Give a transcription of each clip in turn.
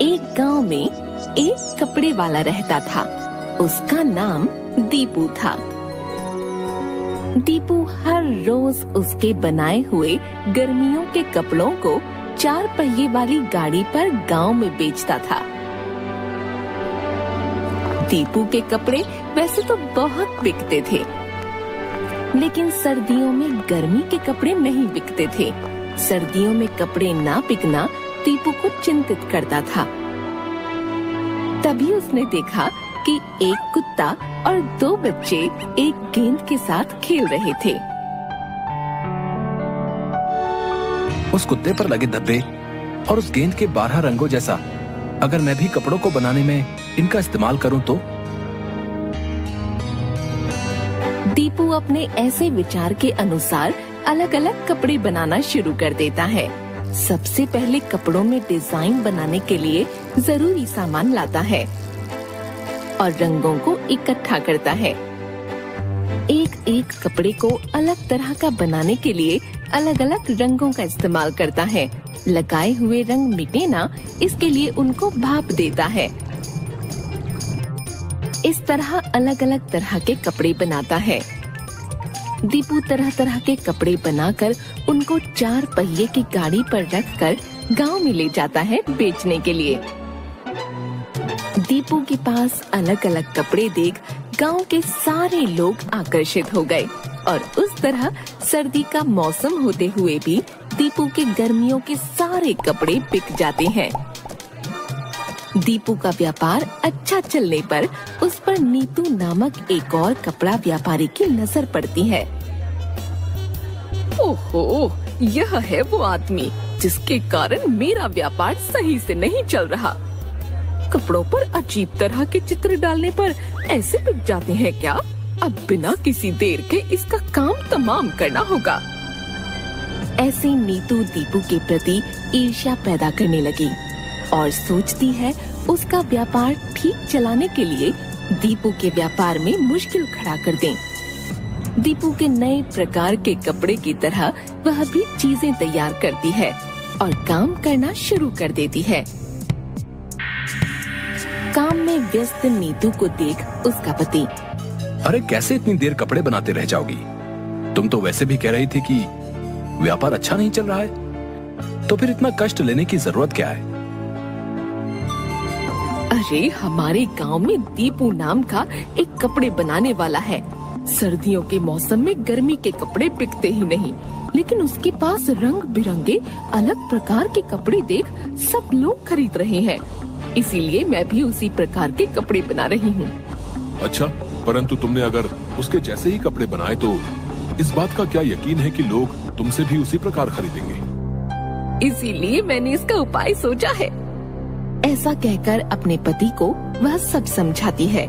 एक गांव में एक कपड़े वाला रहता था। उसका नाम दीपू था। दीपू हर रोज उसके बनाए हुए गर्मियों के कपड़ों को 4 पहिए वाली गाड़ी पर गांव में बेचता था। दीपू के कपड़े वैसे तो बहुत बिकते थे, लेकिन सर्दियों में गर्मी के कपड़े नहीं बिकते थे। सर्दियों में कपड़े ना बिकना दीपू को चिंतित करता था। तभी उसने देखा कि एक कुत्ता और 2 बच्चे एक गेंद के साथ खेल रहे थे। उस कुत्ते पर लगे धब्बे और उस गेंद के 12 रंगों जैसा अगर मैं भी कपड़ों को बनाने में इनका इस्तेमाल करूं तो? दीपू अपने ऐसे विचार के अनुसार अलग अलग कपड़े बनाना शुरू कर देता है। सबसे पहले कपड़ों में डिजाइन बनाने के लिए जरूरी सामान लाता है और रंगों को इकट्ठा करता है। एक एक कपड़े को अलग तरह का बनाने के लिए अलग अलग रंगों का इस्तेमाल करता है। लगाए हुए रंग मिटे ना, इसके लिए उनको भाप देता है। इस तरह अलग अलग तरह के कपड़े बनाता है। दीपू तरह तरह के कपड़े बनाकर उनको 4 पहिए की गाड़ी पर रखकर गांव में ले जाता है बेचने के लिए। दीपू के पास अलग अलग कपड़े देख गांव के सारे लोग आकर्षित हो गए और उस तरह सर्दी का मौसम होते हुए भी दीपू के गर्मियों के सारे कपड़े बिक जाते हैं। दीपू का व्यापार अच्छा चलने पर उस पर नीतू नामक एक और कपड़ा व्यापारी की नजर पड़ती है। ओहो, यह है वो आदमी जिसके कारण मेरा व्यापार सही से नहीं चल रहा। कपड़ों पर अजीब तरह के चित्र डालने पर ऐसे बिक जाते हैं क्या? अब बिना किसी देर के इसका काम तमाम करना होगा। ऐसे नीतू दीपू के प्रति ईर्ष्या पैदा करने लगी और सोचती है उसका व्यापार ठीक चलाने के लिए दीपू के व्यापार में मुश्किल खड़ा कर दें। दीपू के नए प्रकार के कपड़े की तरह वह भी चीजें तैयार करती है और काम करना शुरू कर देती है। काम में व्यस्त नीतू को देख उसका पति, अरे कैसे इतनी देर कपड़े बनाते रह जाओगी? तुम तो वैसे भी कह रही थी कि व्यापार अच्छा नहीं चल रहा है, तो फिर इतना कष्ट लेने की जरूरत क्या है? अरे हमारे गांव में दीपू नाम का एक कपड़े बनाने वाला है। सर्दियों के मौसम में गर्मी के कपड़े बिकते ही नहीं, लेकिन उसके पास रंग बिरंगे अलग प्रकार के कपड़े देख सब लोग खरीद रहे हैं। इसीलिए मैं भी उसी प्रकार के कपड़े बना रही हूँ। अच्छा, परंतु तुमने अगर उसके जैसे ही कपड़े बनाए तो इस बात का क्या यकीन है कि लोग तुमसे भी उसी प्रकार खरीदेंगे? इसीलिए मैंने इसका उपाय सोचा है। ऐसा कहकर अपने पति को वह सब समझाती है।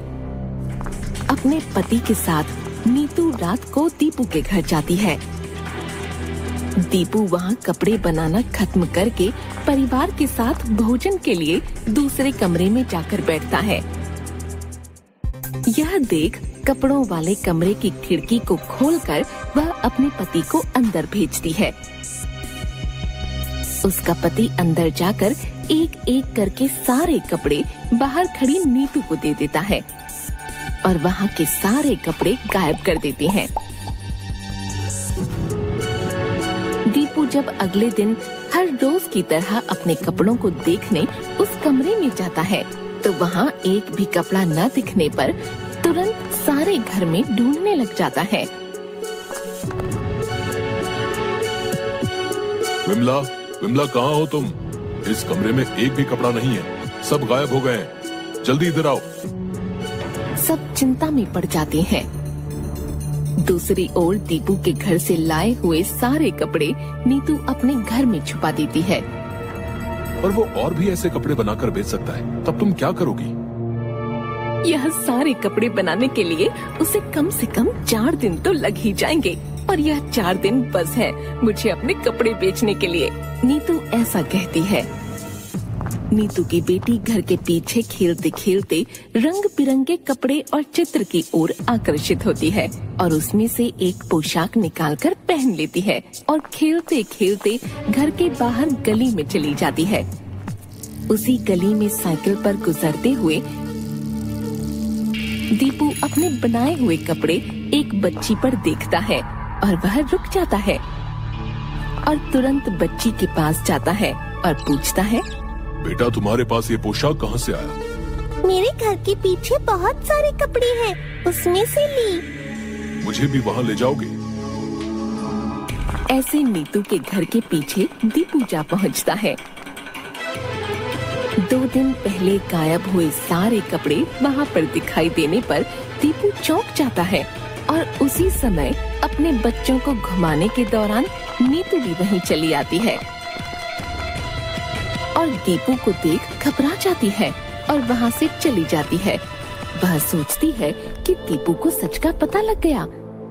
अपने पति के साथ नीतू रात को दीपू के घर जाती है। दीपू वहाँ कपड़े बनाना खत्म करके परिवार के साथ भोजन के लिए दूसरे कमरे में जाकर बैठता है। यह देख कपड़ों वाले कमरे की खिड़की को खोलकर वह अपने पति को अंदर भेजती है। उसका पति अंदर जाकर एक एक करके सारे कपड़े बाहर खड़ी नीतू को दे देता है और वहाँ के सारे कपड़े गायब कर देते हैं। दीपू जब अगले दिन हर रोज की तरह अपने कपड़ों को देखने उस कमरे में जाता है, तो वहाँ एक भी कपड़ा न दिखने पर तुरंत सारे घर में ढूंढने लग जाता है। विमला, विमला कहाँ हो तुम? इस कमरे में एक भी कपड़ा नहीं है, सब गायब हो गए हैं। जल्दी इधर आओ। सब चिंता में पड़ जाते हैं। दूसरी ओर दीपू के घर से लाए हुए सारे कपड़े नीतू अपने घर में छुपा देती है। पर वो और भी ऐसे कपड़े बनाकर बेच सकता है, तब तुम क्या करोगी? यह सारे कपड़े बनाने के लिए उसे कम से कम 4 दिन तो लग ही जाएंगे और यह 4 दिन बस है मुझे अपने कपड़े बेचने के लिए। नीतू ऐसा कहती है। नीतू की बेटी घर के पीछे खेलते खेलते रंग बिरंगे कपड़े और चित्र की ओर आकर्षित होती है और उसमें से एक पोशाक निकालकर पहन लेती है और खेलते खेलते घर के बाहर गली में चली जाती है। उसी गली में साइकिल पर गुजरते हुए दीपू अपने बनाए हुए कपड़े एक बच्ची पर देखता है और वह रुक जाता है और तुरंत बच्ची के पास जाता है और पूछता है, बेटा तुम्हारे पास ये पोशाक कहाँ से आया? मेरे घर के पीछे बहुत सारे कपड़े हैं, उसमें से ली। मुझे भी वहाँ ले जाओगे? ऐसे नीतू के घर के पीछे दीपू जा पहुँचता है। 2 दिन पहले गायब हुए सारे कपड़े वहाँ पर दिखाई देने पर दीपू चौंक जाता है और उसी समय अपने बच्चों को घुमाने के दौरान नीतू भी वहीं चली आती है और दीपू को देख घबरा जाती है और वहाँ से चली जाती है। वह सोचती है कि दीपू को सच का पता लग गया।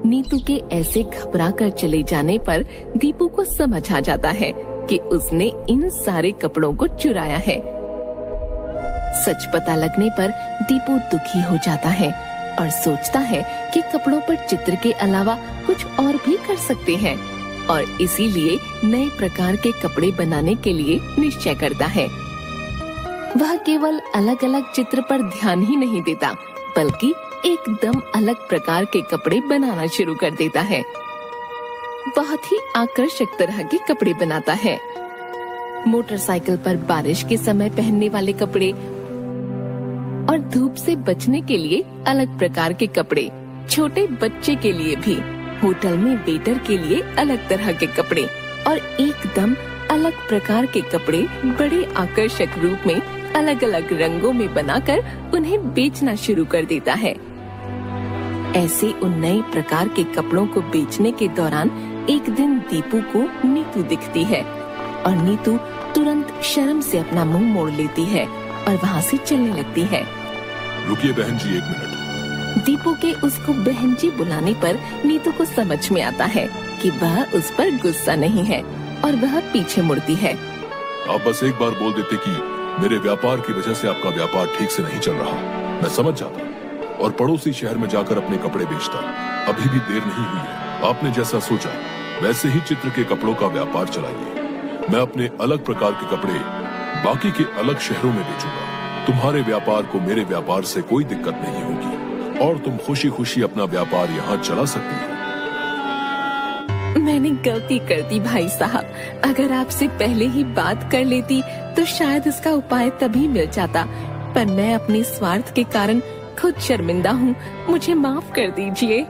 नीतू के ऐसे घबरा कर चले जाने पर दीपू को समझ आ जाता है कि उसने इन सारे कपड़ों को चुराया है। सच पता लगने पर दीपू दुखी हो जाता है और सोचता है कि कपड़ों पर चित्र के अलावा कुछ और भी कर सकते हैं और इसीलिए नए प्रकार के कपड़े बनाने के लिए निश्चय करता है। वह केवल अलग अलग चित्र पर ध्यान ही नहीं देता, बल्कि एकदम अलग प्रकार के कपड़े बनाना शुरू कर देता है। बहुत ही आकर्षक तरह के कपड़े बनाता है। मोटरसाइकिल पर बारिश के समय पहनने वाले कपड़े और धूप से बचने के लिए अलग प्रकार के कपड़े, छोटे बच्चे के लिए भी, होटल में वेटर के लिए अलग तरह के कपड़े और एकदम अलग प्रकार के कपड़े बड़े आकर्षक रूप में अलग अलग रंगों में बनाकर उन्हें बेचना शुरू कर देता है। ऐसे उन नए प्रकार के कपड़ों को बेचने के दौरान एक दिन दीपू को नीतू दिखती है और नीतू तुरंत शर्म से अपना मुंह मोड़ लेती है और वहाँ से चलने लगती है। रुकिए बहन जी, 1 मिनट। दीपू के उसको बहन जी बुलाने पर नीतू को समझ में आता है कि वह उस पर गुस्सा नहीं है और वह पीछे मुड़ती है। आप बस एक बार बोल देते कि मेरे व्यापार की वजह से आपका व्यापार ठीक से नहीं चल रहा, मैं समझ जाता और पड़ोसी शहर में जाकर अपने कपड़े बेचता। अभी भी देर नहीं हुई है। आपने जैसा सोचा वैसे ही चित्र के कपड़ों का व्यापार चलाइए। मैं अपने अलग प्रकार के कपड़े बाकी के अलग शहरों में बेचूंगा। तुम्हारे व्यापार को मेरे व्यापार से कोई दिक्कत नहीं होगी और तुम खुशी खुशी अपना व्यापार यहाँ चला सकती हो। मैंने गलती कर दी भाई साहब, अगर आपसे पहले ही बात कर लेती तो शायद इसका उपाय तभी मिल जाता, पर मैं अपने स्वार्थ के कारण खुद शर्मिंदा हूँ, मुझे माफ कर दीजिए।